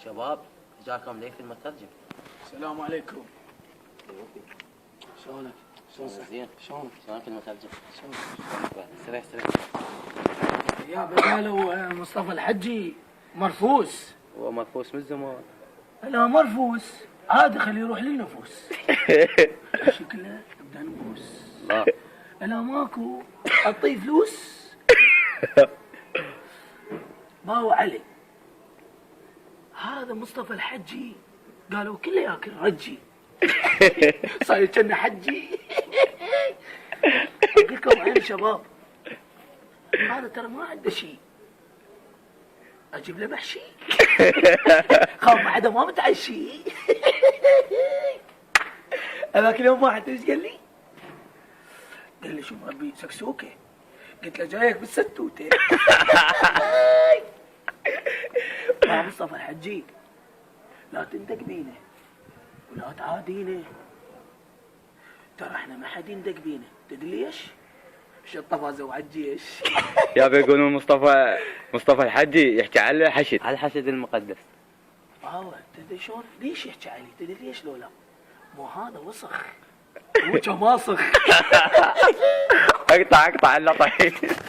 شباب، جاكم ليه في المترجم؟ السلام عليكم. شلونك؟ زين. شلونك المترجم؟ استريح. يا قالوا مصطفى الحجي مرفوس. هو مرفوس من زمان. لا مرفوس عادي، خليه يروح للنفوس. شكله يبدا نفوس. لا ماكو اعطيه فلوس. ما هو علي هذا مصطفى الحجي، قالوا كله ياكل رجي. صاير كأنه حجي. اقول لكم عين شباب، هذا ترى ما عنده شيء، اجيب له محشي. خاف بعده ما متعشي. هذاك اليوم واحد ايش قال لي؟ قال لي شو مربي سكسوكه؟ قلت له جايك بالستوته. يا مصطفى الحجي لا تندق بينا ولا تعادينا، ترى احنا ما حد يندق بينا، تدري ليش؟ شطفة زوع الجيش. يا بيقولون مصطفى الحجي يحكي على الحشد. على الحشد المقدس. تدري شلون؟ ليش يحكي علي؟ تدري ليش لو لا؟ مو هذا وسخ، هو ماسخ. اقطع اللطيف.